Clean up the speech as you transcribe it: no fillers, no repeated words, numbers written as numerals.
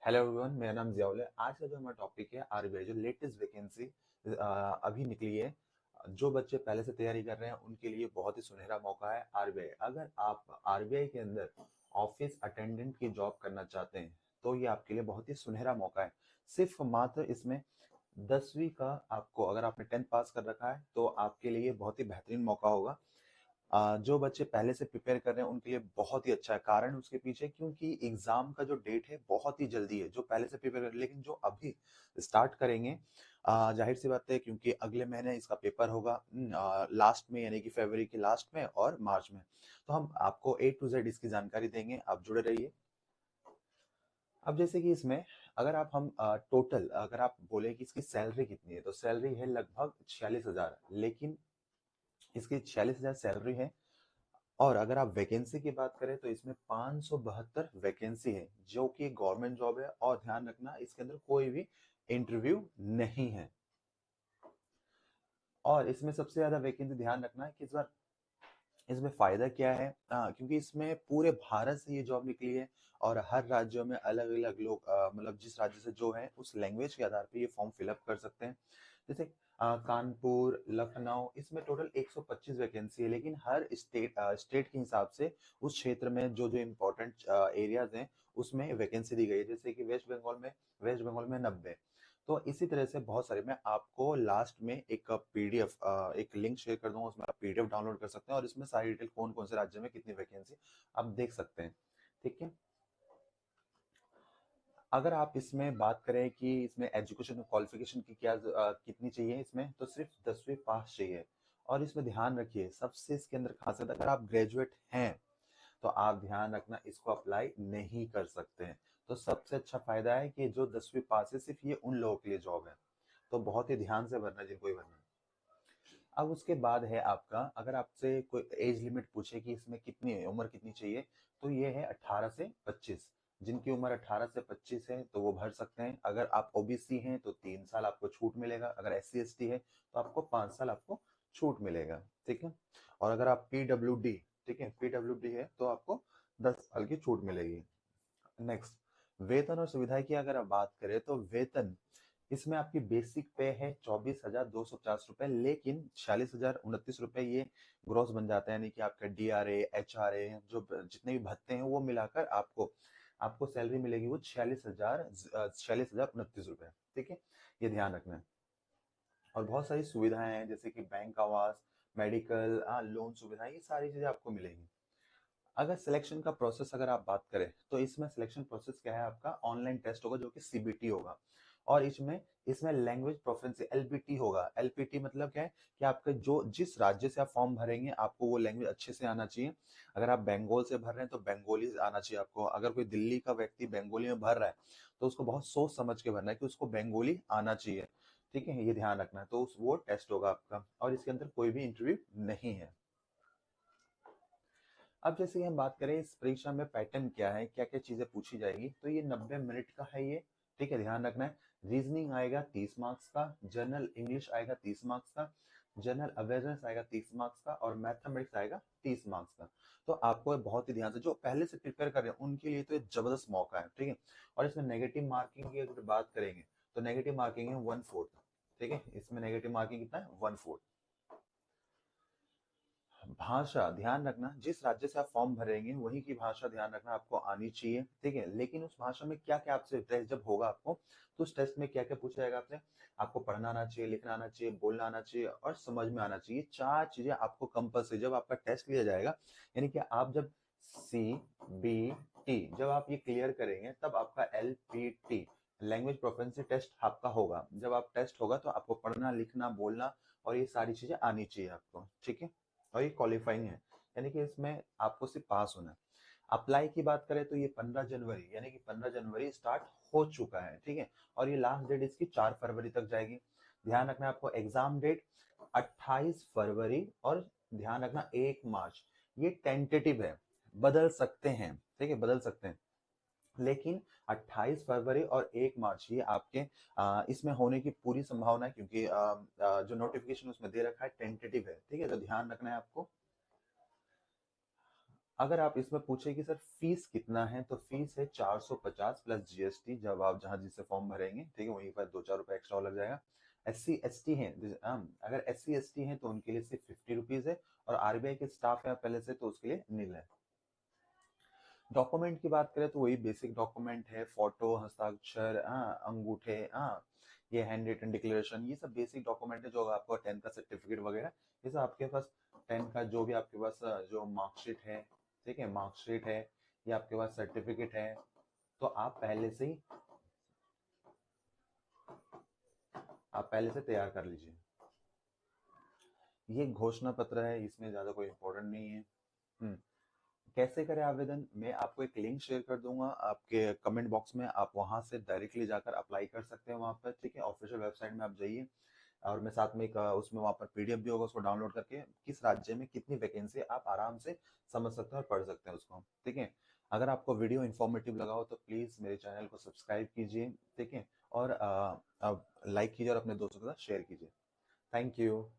Hello everyone, मेरा नाम जियाउल है। आज का जो हमारा टॉपिक है आरबीआई, जो लेटेस्ट वैकेंसी अभी निकली है। जो बच्चे पहले से तैयारी कर रहे हैं उनके लिए बहुत ही सुनहरा मौका है आरबीआई। अगर आप आरबीआई के अंदर ऑफिस अटेंडेंट की जॉब करना चाहते हैं तो ये आपके लिए बहुत ही सुनहरा मौका है। सिर्फ मात्र इसमें 10वीं का आपको, अगर आपने 10th पास कर रखा है तो आपके लिए बहुत ही बेहतरीन मौका होगा। जो बच्चे पहले से प्रिपेयर कर रहे हैं उनके लिए बहुत ही अच्छा है। कारण उसके पीछे क्योंकि एग्जाम का जो डेट है बहुत ही जल्दी है। जो पहले से प्रिपेयर कर, लेकिन जो अभी स्टार्ट करेंगे, जाहिर सी बात है क्योंकि अगले महीने इसका पेपर होगा, लास्ट में, यानी कि फरवरी के लास्ट में और मार्च में। तो हम आपको ए टू जेड इसकी जानकारी देंगे, आप जुड़े रहिए। अब जैसे कि इसमें अगर आप हम टोटल अगर आप बोले कि इसकी सैलरी कितनी है, तो सैलरी है लगभग 46,000। लेकिन इसकी 46,000 सैलरी है। और अगर आप वैकेंसी की बात करें तो इसमें 572 वैकेंसी है, जो कि गवर्नमेंट जॉब है। और ध्यान रखना, इसके अंदर कोई भी इंटरव्यू नहीं है। और इसमें सबसे ज्यादा वैकेंसी, ध्यान रखना है कि इस बार इसमें फायदा क्या है। क्योंकि इसमें पूरे भारत से ये जॉब निकली है। और हर राज्यों में अलग अलग लोग, मतलब जिस राज्य से जो है उस लैंग्वेज के आधार पे ये फॉर्म फिलअप कर सकते हैं। जैसे कानपुर, लखनऊ, इसमें टोटल 125 वैकेंसी है। लेकिन हर स्टेट के हिसाब से उस क्षेत्र में जो जो इम्पोर्टेंट एरियाज हैं उसमें वैकेंसी दी गई है। जैसे कि वेस्ट बंगाल में 90। तो इसी तरह से बहुत सारे, मैं आपको लास्ट में एक पीडीएफ, एक लिंक शेयर कर दूंगा, उसमें आप पीडीएफ डाउनलोड कर सकते हैं और इसमें सारी डिटेल कौन कौन से राज्य में कितनी वैकेंसी आप देख सकते हैं। ठीक है। अगर आप इसमें बात करें कि इसमें एजुकेशन क्वालिफिकेशन की कितनी चाहिए, इसमें तो सिर्फ 10वीं पास चाहिए। और इसमें ध्यान रखिए, सबसे इसके अंदर खासियत, अगर आप ग्रेजुएट हैं तो आप ध्यान रखना इसको अप्लाई नहीं कर सकते हैं। तो सबसे अच्छा फायदा है कि जो 10वीं पास है, सिर्फ ये उन लोगों के लिए जॉब है। तो बहुत ही ध्यान से भरना जिनको ही भरना है। अब उसके बाद है आपका, अगर आपसे कोई एज लिमिट पूछे कि इसमें कितनी उम्र कितनी चाहिए, तो ये है 18 से 25। जिनकी उम्र 18 से 25 है तो वो भर सकते हैं। अगर आप ओबीसी हैं तो 3 साल आपको छूट मिलेगा। अगर एससी एसटी है तो आपको 5 साल आपको छूट मिलेगा। ठीक है। और अगर आप पीडब्ल्यूडी, ठीक है, पीडब्ल्यूडी है तो आपको 10 साल की छूट मिलेगी। नेक्स्ट, वेतन और सुविधाएं की अगर आप बात करें तो वेतन, इसमें आपकी बेसिक पे है 24,250 रुपए। लेकिन 46,029 रुपए ये ग्रोस बन जाता है, यानी कि आपका डीआरए, एचआरए, जो जितने भी भत्ते हैं वो मिलाकर आपको आपको सैलरी मिलेगी वो 46,029 रुपए। ठीक है, ये ध्यान रखना है। और बहुत सारी सुविधाएं हैं, जैसे कि बैंक आवास, मेडिकल, लोन सुविधाएं, ये सारी चीजें आपको मिलेंगी। अगर सिलेक्शन का प्रोसेस अगर आप बात करें तो इसमें सिलेक्शन प्रोसेस क्या है, आपका ऑनलाइन टेस्ट होगा जो कि सीबीटी होगा। और इसमें इसमें लैंग्वेज प्रेफरेंस एलपीटी होगा। एलपीटी मतलब क्या है कि आपके जो जिस राज्य से आप फॉर्म भरेंगे आपको वो लैंग्वेज अच्छे से आना चाहिए। अगर आप बंगाल से भर रहे हैं तो बंगाली आना चाहिए आपको। अगर कोई दिल्ली का व्यक्ति बंगाली में भर रहा है तो उसको बहुत सोच समझ के भरना है कि उसको बंगाली आना चाहिए। ठीक है, ये ध्यान रखना है। तो वो टेस्ट होगा आपका, और इसके अंदर कोई भी इंटरव्यू नहीं है। अब जैसे कि हम बात करें इस परीक्षा में पैटर्न क्या है, क्या क्या चीजें पूछी जाएगी, तो ये 90 मिनट का है ये। ठीक है, ध्यान रखना है। रीजनिंग आएगा 30 मार्क्स का, जनरल इंग्लिश आएगा 30 मार्क्स का, जनरल अवेयरनेस आएगा 30 मार्क्स का, और मैथमेटिक्स आएगा 30 मार्क्स का। तो आपको बहुत ही ध्यान से, जो पहले से प्रिपेयर कर रहे हैं उनके लिए तो ये जबरदस्त मौका है। ठीक है। और इसमें नेगेटिव मार्किंग की अगर बात करेंगे तो नेगेटिव मार्किंग है 1/4। ठीक है, इसमें नेगेटिव मार्किंग कितना है, 1/4। भाषा ध्यान रखना, जिस राज्य से आप फॉर्म भरेंगे वहीं की भाषा ध्यान रखना आपको आनी चाहिए। ठीक है, लेकिन उस भाषा में क्या क्या आपसे टेस्ट जब होगा आपको, तो उस टेस्ट में क्या क्या पूछा जाएगा आपसे। आपको पढ़ना आना चाहिए, लिखना आना चाहिए, बोलना आना चाहिए और समझ में आना चाहिए। चार चीजें आपको कंपल्सरी, जब आपका टेस्ट लिया जाएगा, यानी कि आप जब CBT जब आप ये क्लियर करेंगे तब आपका LPT, लैंग्वेज प्रोफिशिएंसी टेस्ट आपका होगा। जब आप टेस्ट होगा तो आपको पढ़ना, लिखना, बोलना और ये सारी चीजें आनी चाहिए आपको। ठीक है, और ये क्वालिफाइंग है, यानी कि इसमें आपको सिर्फ पास होना है। अप्लाई की बात करें तो ये 15 जनवरी, यानी कि 15 जनवरी स्टार्ट हो चुका है। ठीक है, और ये लास्ट डेट इसकी 4 फरवरी तक जाएगी। ध्यान रखना आपको एग्जाम डेट 28 फरवरी, और ध्यान रखना 1 मार्च। ये टेंटेटिव है, बदल सकते हैं। ठीक है, बदल सकते हैं। लेकिन 28 फरवरी और 1 मार्च ये आपके इसमें होने की पूरी संभावना है, क्योंकि जो नोटिफिकेशन उसमें दे रखा है टेंटेटिव है। ठीक है, तो ध्यान रखना है आपको। अगर आप इसमें पूछे कि सर फीस कितना है, तो फीस है 450 प्लस जीएसटी। जब आप जहां जिससे फॉर्म भरेंगे, ठीक है, वहीं पर 2-4 रुपए एक्स्ट्रा लग जाएगा। SC ST हैं, अगर SC ST हैं तो उनके लिए सिर्फ 50 रुपीज है, और आरबीआई के स्टाफ है पहले से तो उसके लिए नील है। डॉक्यूमेंट की बात करें तो वही बेसिक डॉक्यूमेंट है, फोटो, हस्ताक्षर, अंगूठे, ये हैंड रिटन डिक्लेरेशन, ये सब बेसिक डॉक्यूमेंट है। जो आपको 10th का सर्टिफिकेट वगैरह, ये सब आपके पास 10th का जो भी आपके पास जो मार्कशीट है, ठीक है, मार्कशीट है या आपके पास सर्टिफिकेट है, तो आप पहले से तैयार कर लीजिए। ये घोषणा पत्र है, इसमें ज्यादा कोई इंपॉर्टेंट नहीं है। हम्म कैसे करें आवेदन, मैं आपको एक लिंक शेयर कर दूंगा आपके कमेंट बॉक्स में, आप वहां से डायरेक्टली जाकर अप्लाई कर सकते हैं वहां पर, ठीक है, ऑफिशियल वेबसाइट में आप जाइए। और मैं साथ में एक उसमें वहां पर पीडीएफ भी होगा, उसको डाउनलोड करके किस राज्य में कितनी वैकेंसी आप आराम से समझ सकते हैं और पढ़ सकते हैं उसको, ठीक है। अगर आपको वीडियो इन्फॉर्मेटिव लगा हो तो प्लीज मेरे चैनल को सब्सक्राइब कीजिए, ठीक है, और लाइक कीजिए और अपने दोस्तों के साथ शेयर कीजिए। Thank you.